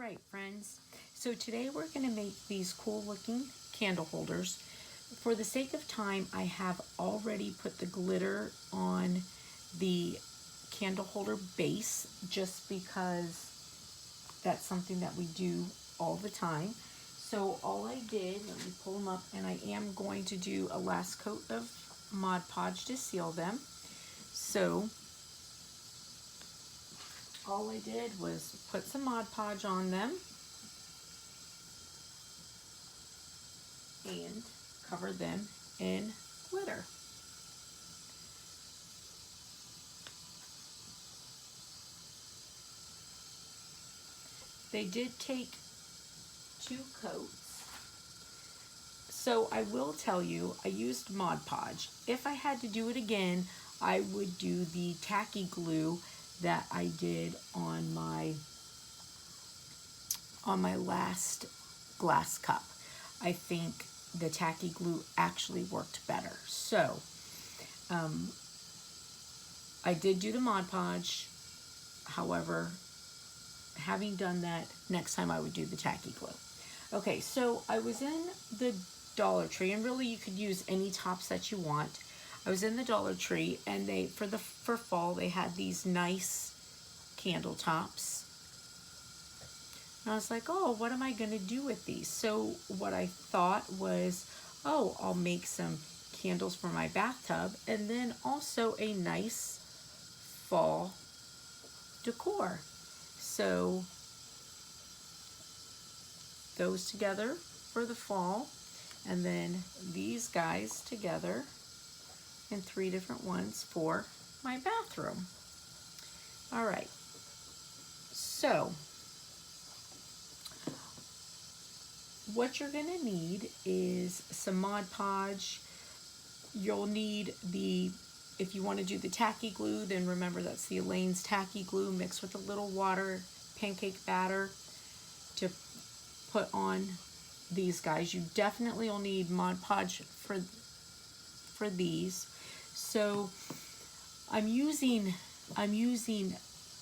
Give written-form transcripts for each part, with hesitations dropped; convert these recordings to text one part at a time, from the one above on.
right, friends, so today we're going to make these cool looking candle holders. For the sake of time, I have already put the glitter on the candle holder base just because that's something that we do all the time. So all I did, let me pull them up, and I am going to do a last coat of Mod Podge to seal them. So all I did was put some Mod Podge on them and cover them in glitter. They did take 2 coats. So I will tell you, I used Mod Podge. If I had to do it again, I would do the tacky glue that I did on my last glass cup. I think the tacky glue actually worked better. So I did do the Mod Podge. However, having done that, next time I would do the tacky glue. Okay, so I was in the Dollar Tree, and really you could use any tops that you want. I was in the Dollar Tree, and they for fall they had these nice candle tops. And I was like, oh, what am I gonna do with these? So what I thought was, oh, I'll make some candles for my bathtub, and then also a nice fall decor. So those together for the fall, and then these guys together in 3 different ones for my bathroom. All right, so what you're gonna need is some Mod Podge. You'll need if you want to do the tacky glue, then remember that's the Elaine's tacky glue mixed with a little water, pancake batter to put on these guys. You definitely will need Mod Podge for these. So I'm using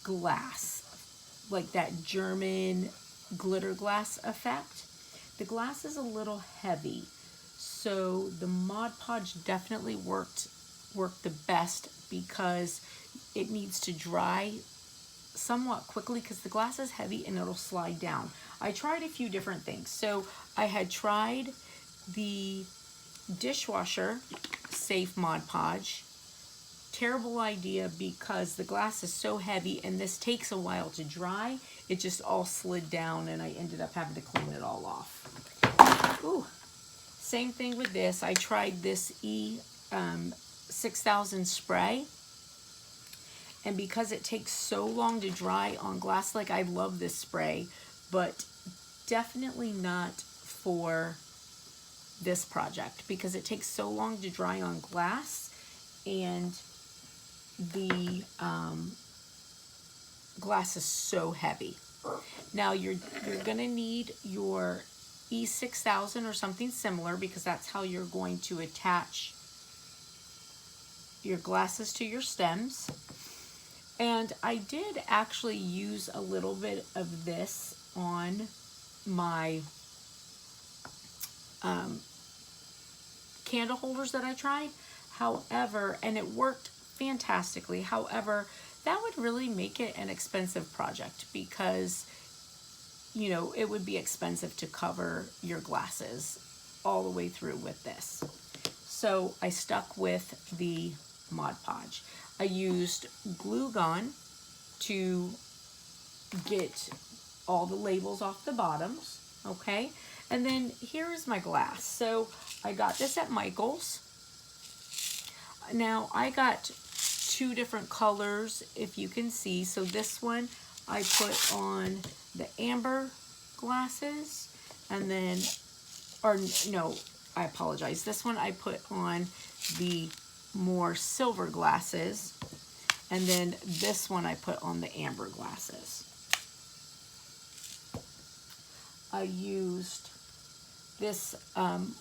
glass, like that German glitter glass effect. The glass is a little heavy, so the Mod Podge definitely worked the best because it needs to dry somewhat quickly because the glass is heavy and it'll slide down. I tried a few different things. So I had tried the dishwasher safe Mod Podge. Terrible idea because the glass is so heavy and this takes a while to dry. It just all slid down and I ended up having to clean it all off. Ooh. Same thing with this. I tried this E6000 spray, and because it takes so long to dry on glass, like I love this spray, but definitely not for this project because it takes so long to dry on glass, and the glass is so heavy. Now you're gonna need your E6000 or something similar because that's how you're going to attach your glasses to your stems. And I did actually use a little bit of this on my candle holders that I tried. However, and it worked fantastically. However, that would really make it an expensive project because, you know, it would be expensive to cover your glasses all the way through with this. So I stuck with the Mod Podge. I used glue gun to get all the labels off the bottoms, okay? And then here is my glass. So I got this at Michael's. Now I got 2 different colors, if you can see. So this one I put on the amber glasses, and then, or no, I apologize. This one I put on the more silver glasses, and then this one I put on the amber glasses. I used this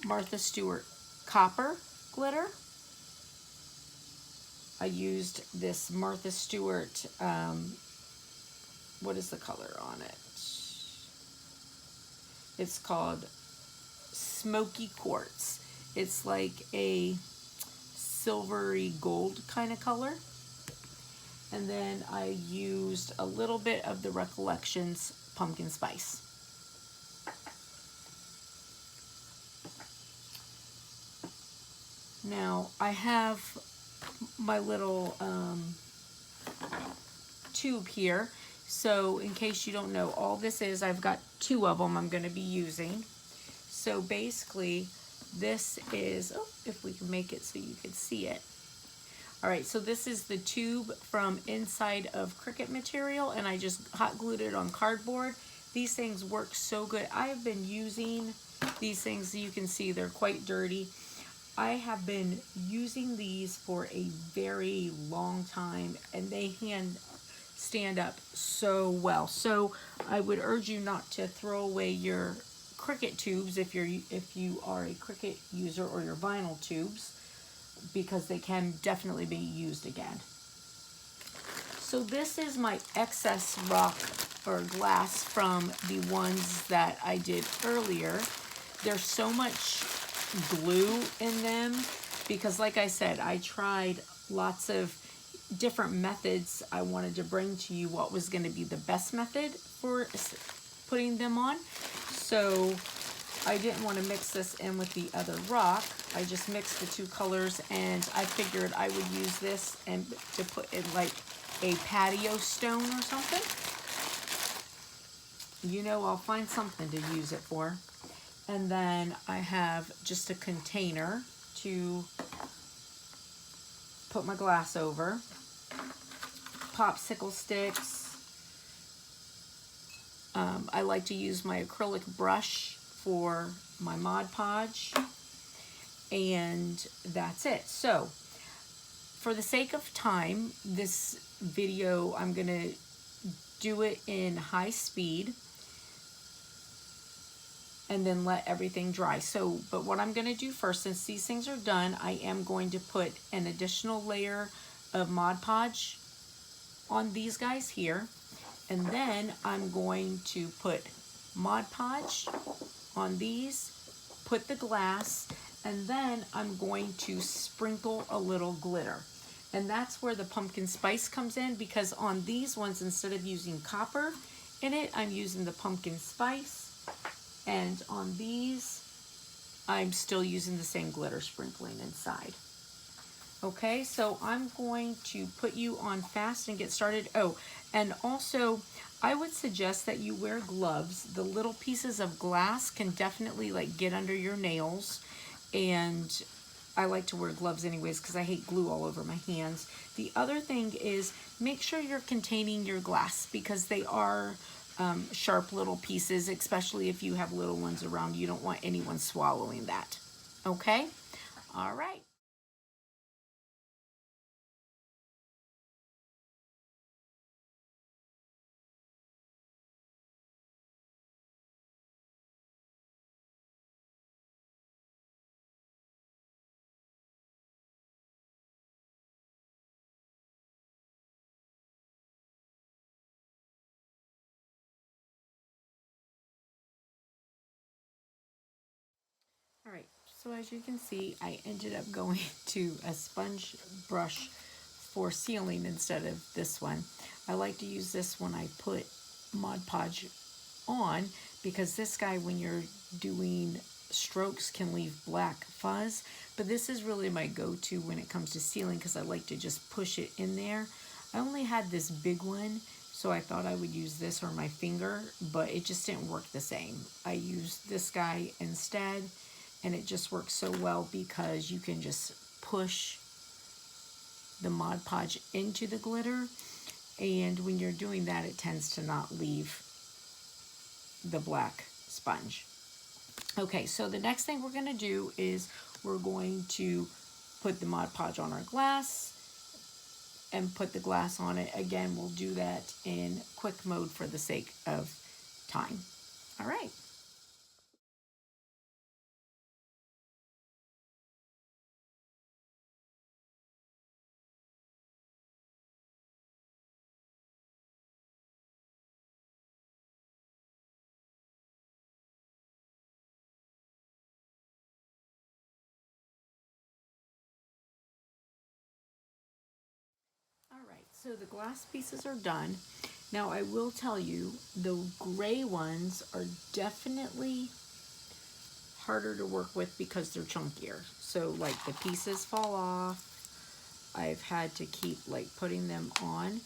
Martha Stewart copper glitter. I used this Martha Stewart, what is the color on it? It's called Smoky Quartz. It's like a silvery gold kind of color. And then I used a little bit of the Recollections pumpkin spice. Now I have my little tube here. So in case you don't know, all this is, I've got 2 of them I'm going to be using. So basically this is, oh, if we can make it so you can see it. All right, so this is the tube from inside of Cricut material, and I just hot glued it on cardboard. These things work so good. I have been using these things, you can see they're quite dirty. I have been using these for a very long time, and they stand up so well. So I would urge you not to throw away your Cricut tubes if you are a Cricut user, or your vinyl tubes, because they can definitely be used again. So this is my excess rock or glass from the ones that I did earlier. There's so much glue in them because, like I said, I tried lots of different methods. I wanted to bring to you what was going to be the best method for putting them on. So I didn't want to mix this in with the other rock. I just mixed the 2 colors, and I figured I would use this and to put in like a patio stone or something. You know, I'll find something to use it for. And then I have just a container to put my glass over. Popsicle sticks. I like to use my acrylic brush for my Mod Podge. And that's it. So, for the sake of time, this video, I'm going to do it in high speed and then let everything dry. So, but what I'm going to do first, since these things are done, I am going to put an additional layer of Mod Podge on these guys here. And then I'm going to put Mod Podge on these, put the glass, and then I'm going to sprinkle a little glitter. And that's where the pumpkin spice comes in, because on these ones, instead of using copper in it, I'm using the pumpkin spice. And on these, I'm still using the same glitter sprinkling inside. Okay, so I'm going to put you on fast and get started. Oh, and also, I would suggest that you wear gloves. The little pieces of glass can definitely like get under your nails, and I like to wear gloves anyways because I hate glue all over my hands. The other thing is, make sure you're containing your glass, because they are sharp little pieces, especially if you have little ones around. You don't want anyone swallowing that. Okay? All right. All right, so as you can see, I ended up going to a sponge brush for sealing instead of this one. I like to use this when I put Mod Podge on, because this guy, when you're doing strokes, can leave black fuzz. But this is really my go-to when it comes to sealing, because I like to just push it in there. I only had this big one, so I thought I would use this or my finger, but it just didn't work the same. I used this guy instead, and it just works so well because you can just push the Mod Podge into the glitter, and when you're doing that, it tends to not leave the black sponge. Okay, so the next thing we're going to do is we're going to put the Mod Podge on our glass and put the glass on it. Again, we'll do that in quick mode for the sake of time. All right. So the glass pieces are done. Now I will tell you, the gray ones are definitely harder to work with because they're chunkier. So like the pieces fall off. I've had to keep like putting them on.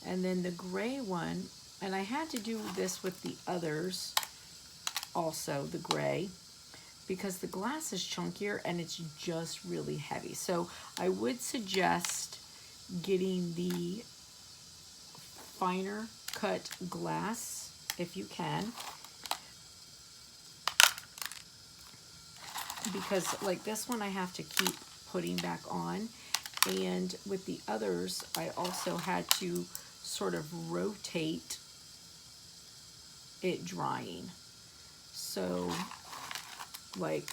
And then the gray one, and I had to do this with the others also, the gray, because the glass is chunkier and it's just really heavy. So I would suggest getting the finer cut glass if you can, because like this one I have to keep putting back on, and with the others I also had to sort of rotate it drying. So like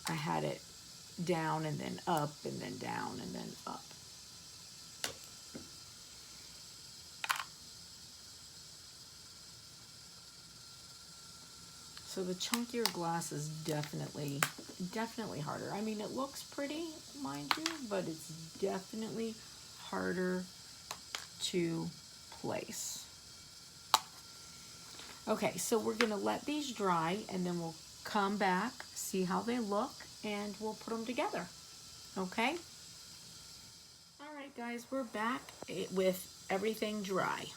I had it down and then up and then down and then up. So the chunkier glass is definitely harder. I mean, it looks pretty, mind you, but it's definitely harder to place. Okay, so we're gonna let these dry and then we'll come back, see how they look, and we'll put them together, okay? All right, guys, we're back with everything dry.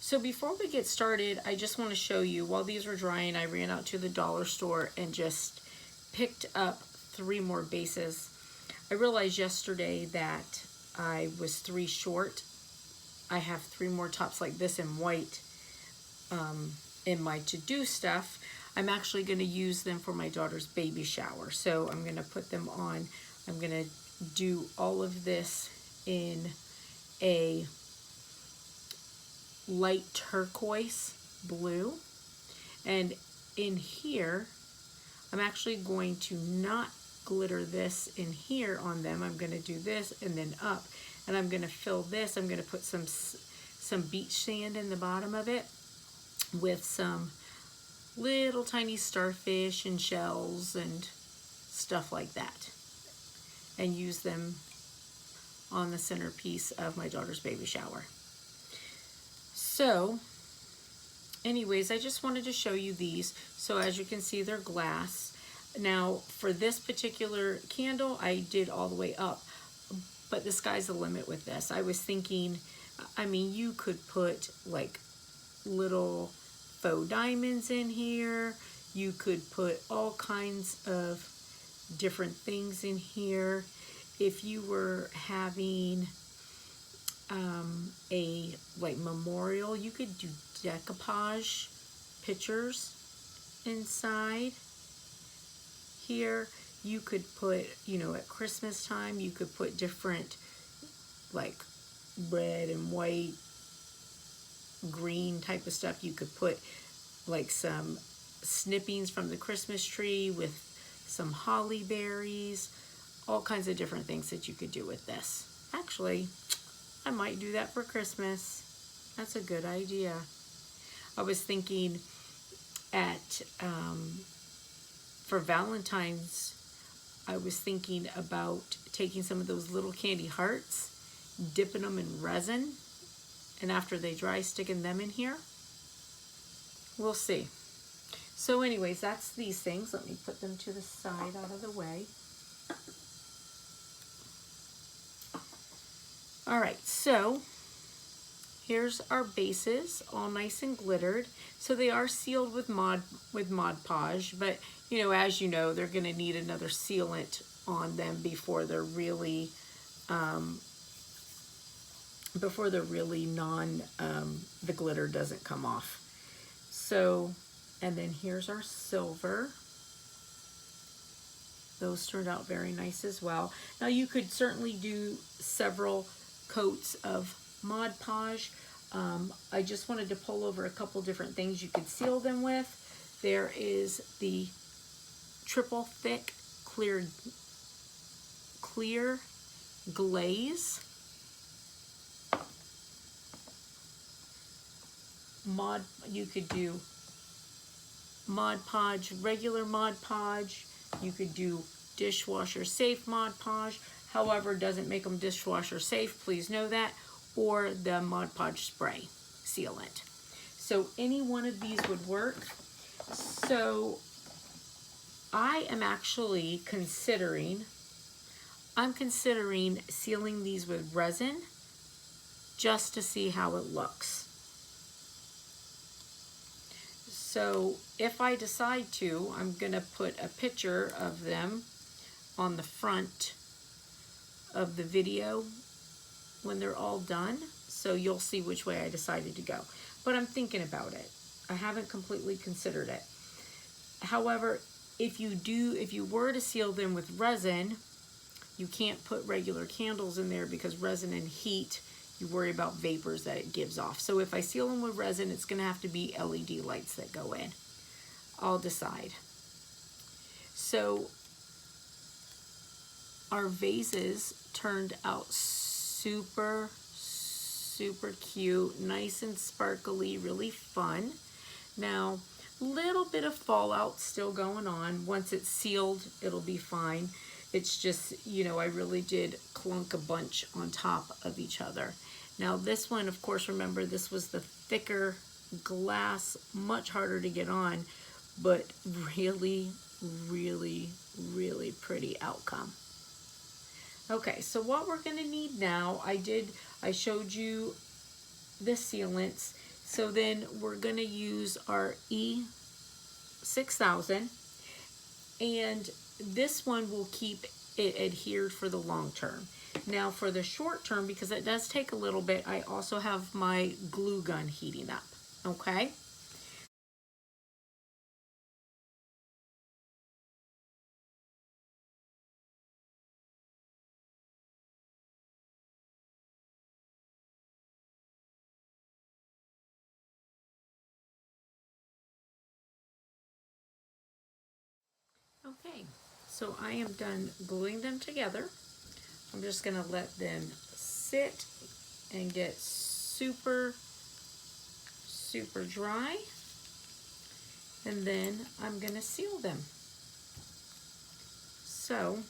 So before we get started, I just want to show you, while these were drying, I ran out to the dollar store and just picked up 3 more bases. I realized yesterday that I was 3 short. I have 3 more tops like this in white in my to-do stuff. I'm actually going to use them for my daughter's baby shower. So I'm going to put them on. I'm going to do all of this in a light turquoise blue, and in here I'm actually going to not glitter this in here on them. I'm going to do this and then up, and I'm going to fill this. I'm going to put some beach sand in the bottom of it with some little tiny starfish and shells and stuff like that, and use them on the centerpiece of my daughter's baby shower. So anyways, I just wanted to show you these. So as you can see, they're glass. Now for this particular candle, I did all the way up, but the sky's the limit with this. I was thinking, I mean, you could put like little faux diamonds in here. You could put all kinds of different things in here. If you were having a like memorial, you could do decoupage pictures inside here. You could put, you know, at Christmas time, you could put different like red and white, green type of stuff. You could put like some snippings from the Christmas tree with some holly berries, all kinds of different things that you could do with this. Actually, I might do that for Christmas. That's a good idea. I was thinking for Valentine's, I was thinking about taking some of those little candy hearts, dipping them in resin, and after they dry, sticking them in here. We'll see. So anyways, that's these things. Let me put them to the side out of the way. All right, so here's our bases, all nice and glittered. So they are sealed with Mod Podge, but you know, as you know, they're going to need another sealant on them before they're really the glitter doesn't come off. So, and then here's our silver. Those turned out very nice as well. Now you could certainly do several coats of Mod Podge. I just wanted to pull over a couple different things you could seal them with. There is the triple thick clear glaze. You could do Mod Podge, regular Mod Podge. You could do dishwasher safe Mod Podge. However, doesn't make them dishwasher safe, please know that. or the Mod Podge spray sealant. So any one of these would work. So I am actually considering sealing these with resin just to see how it looks. So if I decide to, I'm gonna put a picture of them on the front of the video when they're all done, so you'll see which way I decided to go. But I'm thinking about it. I haven't completely considered it. However, if you were to seal them with resin, you can't put regular candles in there because resin and heat, you worry about vapors that it gives off. So if I seal them with resin, it's gonna have to be LED lights that go in. I'll decide. So our vases turned out super cute, nice and sparkly, really fun. Now, little bit of fallout still going on. Once it's sealed, it'll be fine. It's just, you know, I really did clunk a bunch on top of each other. Now this one, of course, remember this was the thicker glass, much harder to get on, but really pretty outcome. Okay, so what we're gonna need now, I showed you the sealants. So then we're gonna use our E6000, and this one will keep it adhered for the long term. Now for the short term, because it does take a little bit, I also have my glue gun heating up, okay? Okay, so I am done gluing them together. I'm just gonna let them sit and get super dry, and then I'm gonna seal them. So